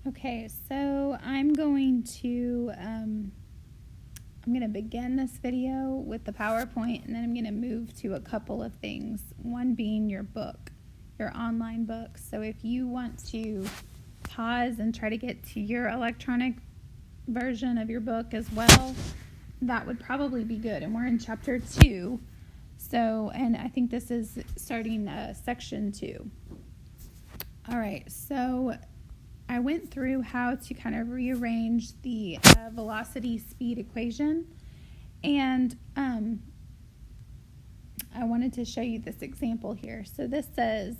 Okay, so I'm going to begin this video with the PowerPoint, and then I'm going to move to a couple of things, one being your book, your online book. So if you want to pause and try to get to your electronic version of your book as well, that would probably be good. And we're in chapter 2, and I think this is starting section 2. All right, so I went through how to kind of rearrange the velocity-speed equation, and I wanted to show you this example here. So this says,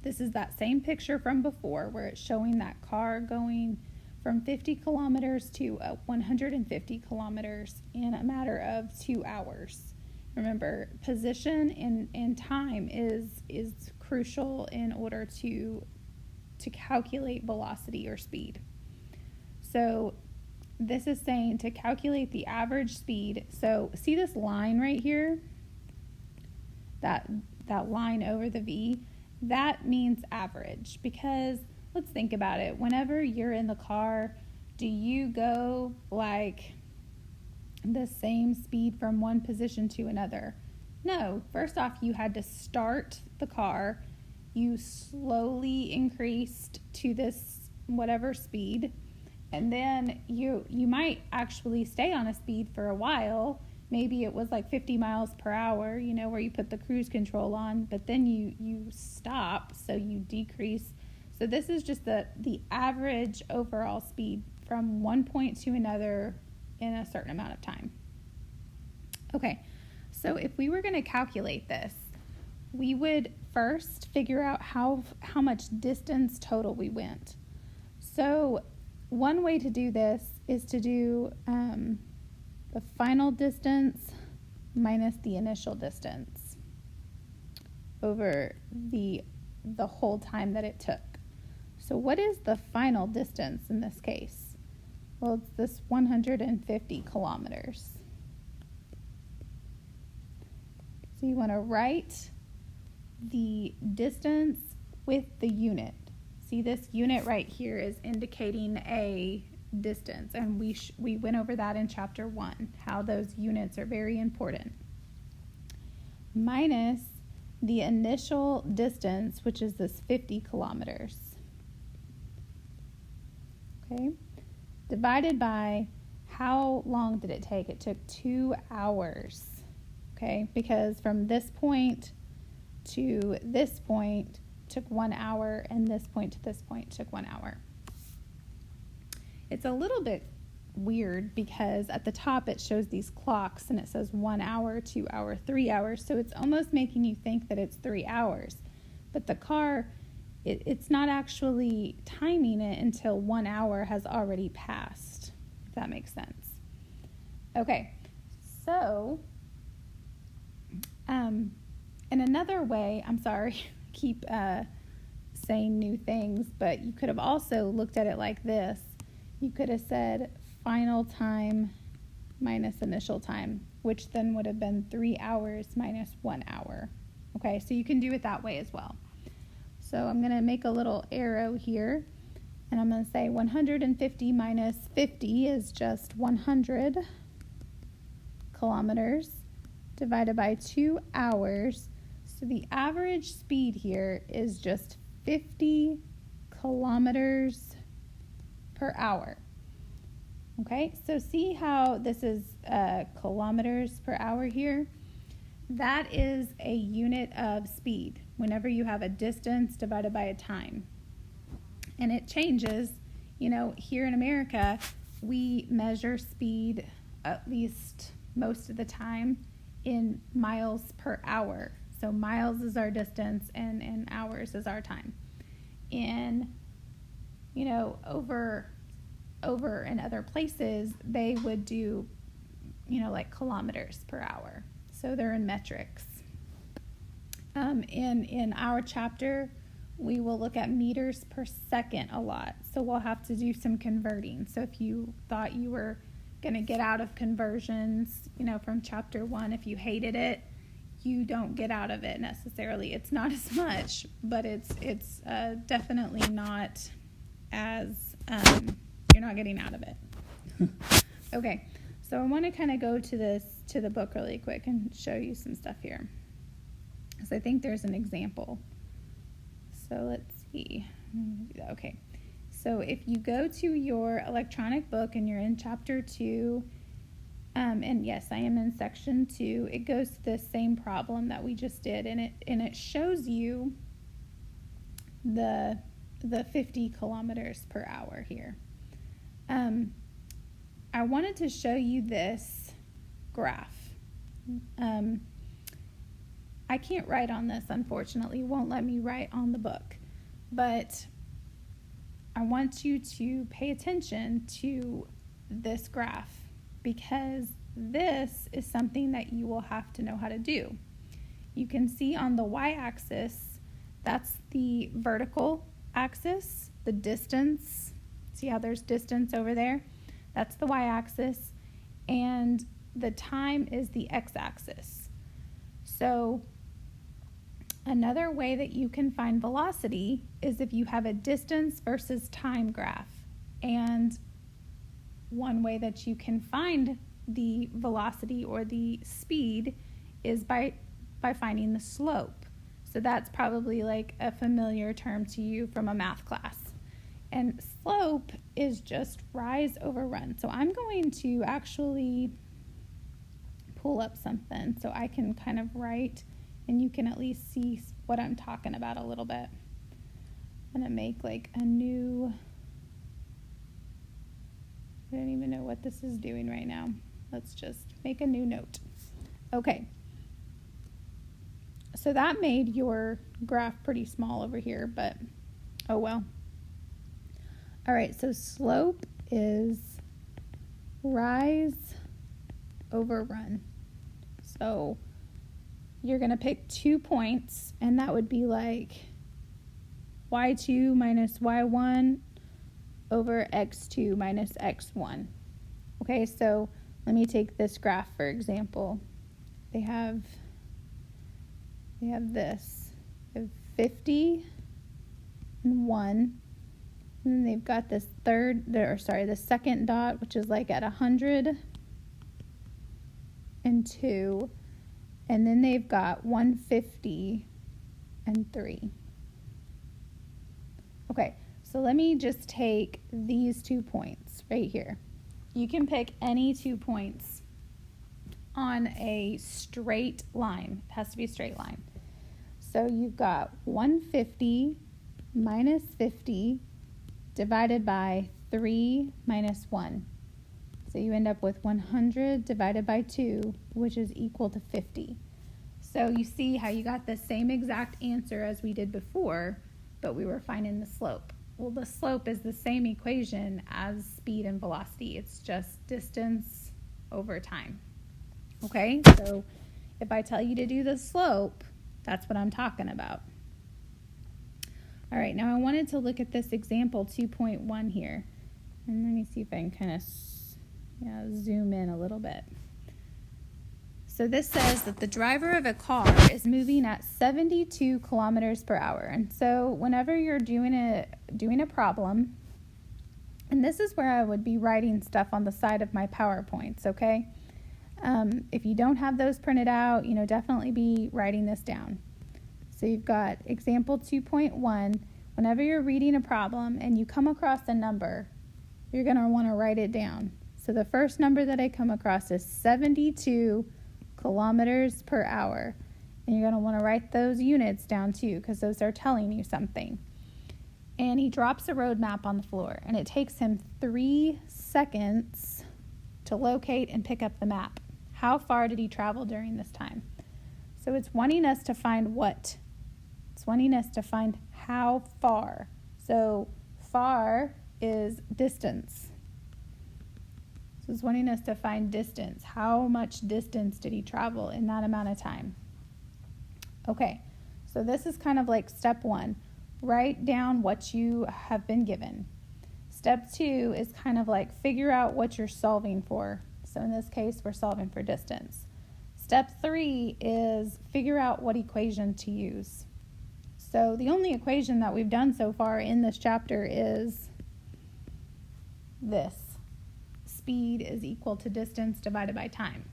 this is that same picture from before where it's showing that car going from 50 kilometers to 150 kilometers in a matter of 2 hours. Remember, position and time is crucial in order to calculate velocity or speed. So this is saying to calculate the average speed. So see this line right here? That line over the V, that means average, because let's think about it. Whenever you're in the car, do you go like the same speed from one position to another? No. First off, you had to start the car. You slowly increased to this whatever speed, and then you might actually stay on a speed for a while. Maybe it was like 50 miles per hour, where you put the cruise control on, but then you stop, so you decrease. So this is just the average overall speed from one point to another in a certain amount of time. Okay, so if we were going to calculate this, we would first figure out how much distance total we went. So one way to do this is to do the final distance minus the initial distance over the whole time that it took. So what is the final distance in this case? Well, it's this 150 kilometers. So you want to write the distance with the unit. See, this unit right here is indicating a distance, and we went over that in chapter 1, how those units are very important. Minus the initial distance, which is this 50 kilometers. Okay? Divided by how long did it take? It took 2 hours. Okay? Because from this point to this point took 1 hour, and this point to this point took 1 hour. It's a little bit weird because at the top it shows these clocks and it says 1 hour, 2 hour, 3 hours, so it's almost making you think that it's 3 hours. But the car, it's not actually timing it until 1 hour has already passed, if that makes sense. Okay, so in another way, I'm sorry, keep saying new things, but you could have also looked at it like this. You could have said final time minus initial time, which then would have been 3 hours minus 1 hour. Okay, so you can do it that way as well. So I'm going to make a little arrow here, and I'm going to say 150 minus 50 is just 100 kilometers divided by 2 hours. So the average speed here is just 50 kilometers per hour. Okay, so see how this is kilometers per hour here? That is a unit of speed whenever you have a distance divided by a time. And it changes. Here in America, we measure speed, at least most of the time, in miles per hour. So miles is our distance and hours is our time. In, over in other places, they would do, like kilometers per hour. So they're in metrics. In our chapter, we will look at meters per second a lot. So we'll have to do some converting. So if you thought you were going to get out of conversions, from chapter 1, if you hated it, you don't get out of it necessarily. It's not as much, but it's definitely not as you're not getting out of it. Okay, so I want to kind of go to the book really quick and show you some stuff here, because I think there's an example. So let's see. I'm going to do that. Okay, so if you go to your electronic book and you're in chapter 2, and yes, I am in section 2, it goes to the same problem that we just did, and it shows you the 50 kilometers per hour here. I wanted to show you this graph. I can't write on this, unfortunately. It won't let me write on the book. But I want you to pay attention to this graph, because this is something that you will have to know how to do. You can see on the y-axis, that's the vertical axis, the distance. See how there's distance over there? That's the y-axis, and the time is the x-axis. So another way that you can find velocity is if you have a distance versus time graph. And one way that you can find the velocity or the speed is by finding the slope. So that's probably like a familiar term to you from a math class. And slope is just rise over run. So I'm going to actually pull up something so I can kind of write, and you can at least see what I'm talking about a little bit. I'm going to make like a new, I don't even know what this is doing right now. Let's just make a new note. Okay. So that made your graph pretty small over here, but oh well. All right, so slope is rise over run. So you're going to pick 2 points, and that would be like y2 minus y1 over x2 minus x1. Okay, so let me take this graph for example. They have this. They have 50 and 1. And then they've got this the second dot, which is like at 100 and 2. And then they've got 150 and 3. Okay, so let me just take these 2 points right here. You can pick any 2 points on a straight line. It has to be a straight line. So you've got 150 minus 50 divided by 3 minus 1. So you end up with 100 divided by 2, which is equal to 50. So you see how you got the same exact answer as we did before, but we were finding the slope. Well, the slope is the same equation as speed and velocity. It's just distance over time. Okay, so if I tell you to do the slope, that's what I'm talking about. All right, now I wanted to look at this example 2.1 here. And let me see if I can kind of zoom in a little bit. So this says that the driver of a car is moving at 72 kilometers per hour. And so whenever you're doing a problem, and this is where I would be writing stuff on the side of my PowerPoints, okay? If you don't have those printed out, definitely be writing this down. So you've got example 2.1. Whenever you're reading a problem and you come across a number, you're going to want to write it down. So the first number that I come across is 72 kilometers per hour. And you're going to want to write those units down too, because those are telling you something. And he drops a road map on the floor, and it takes him 3 seconds to locate and pick up the map. How far did he travel during this time? So it's wanting us to find what? It's wanting us to find how far. So far is distance. So it's wanting us to find distance. How much distance did he travel in that amount of time? Okay, so this is kind of like step 1. Write down what you have been given. Step 2 is kind of like figure out what you're solving for. So in this case, we're solving for distance. Step 3 is figure out what equation to use. So the only equation that we've done so far in this chapter is this. Speed is equal to distance divided by time.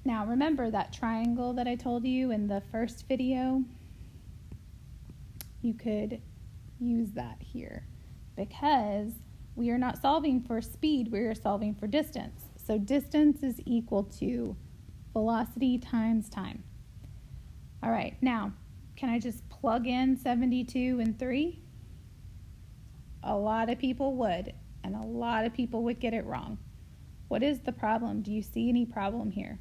Now remember that triangle that I told you in the first video? You could use that here because we are not solving for speed, we are solving for distance. So distance is equal to velocity times time. All right, now, can I just plug in 72 and 3? A lot of people would, and a lot of people would get it wrong. What is the problem? Do you see any problem here?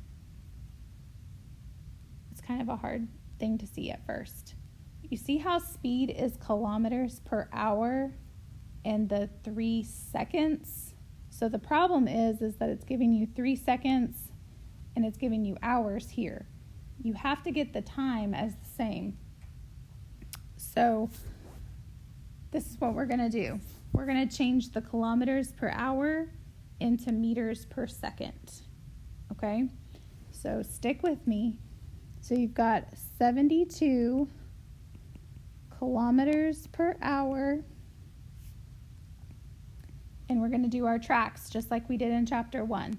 It's kind of a hard thing to see at first. You see how speed is kilometers per hour and the 3 seconds? So the problem is that it's giving you 3 seconds and it's giving you hours here. You have to get the time as the same. So this is what we're going to do. We're going to change the kilometers per hour into meters per second. Okay? So stick with me. So you've got 72 kilometers per hour. And we're going to do our tracks just like we did in chapter 1.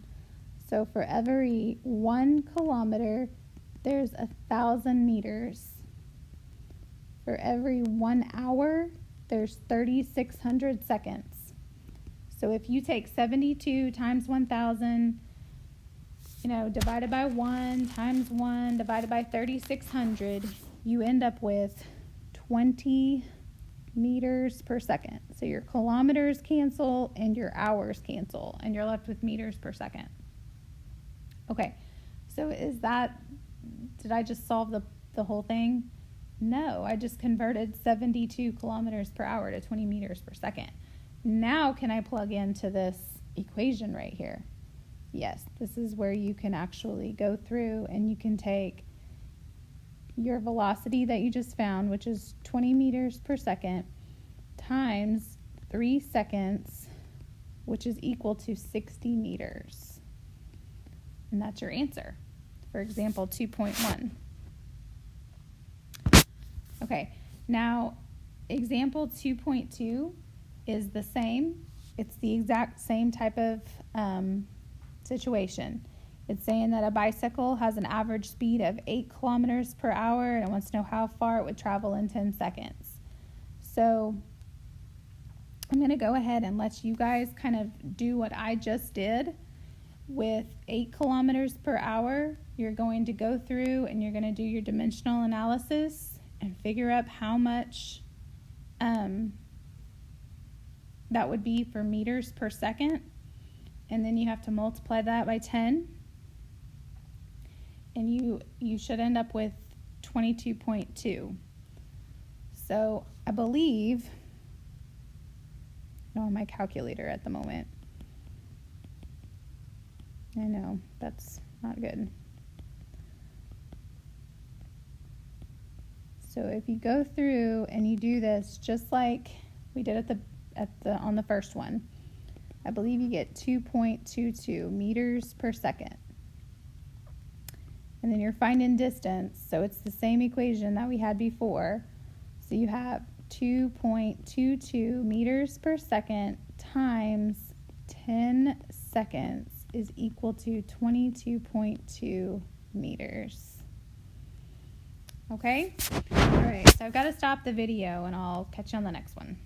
So for every 1 kilometer, there's 1,000 meters. For every 1 hour, there's 3,600 seconds. So if you take 72 times 1,000, divided by 1 times 1 divided by 3,600, you end up with 20 meters per second. So your kilometers cancel and your hours cancel, and you're left with meters per second. Okay, so did I just solve the whole thing? No, I just converted 72 kilometers per hour to 20 meters per second. Now can I plug into this equation right here? Yes, this is where you can actually go through and you can take your velocity that you just found, which is 20 meters per second, times 3 seconds, which is equal to 60 meters. And that's your answer for example 2.1. Okay, now example 2.2 is the same. It's the exact same type of situation. It's saying that a bicycle has an average speed of 8 kilometers per hour and it wants to know how far it would travel in 10 seconds. So I'm going to go ahead and let you guys kind of do what I just did. With 8 kilometers per hour, you're going to go through and you're going to do your dimensional analysis and figure out how much that would be for meters per second. And then you have to multiply that by 10. And you should end up with 22.2. So I believe, I don't have my calculator at the moment. I know, that's not good. So if you go through and you do this just like we did on the first one, I believe you get 2.22 meters per second. And then you're finding distance, so it's the same equation that we had before. So you have 2.22 meters per second times 10 seconds is equal to 22.2 meters. Okay? All right, so I've got to stop the video and I'll catch you on the next one.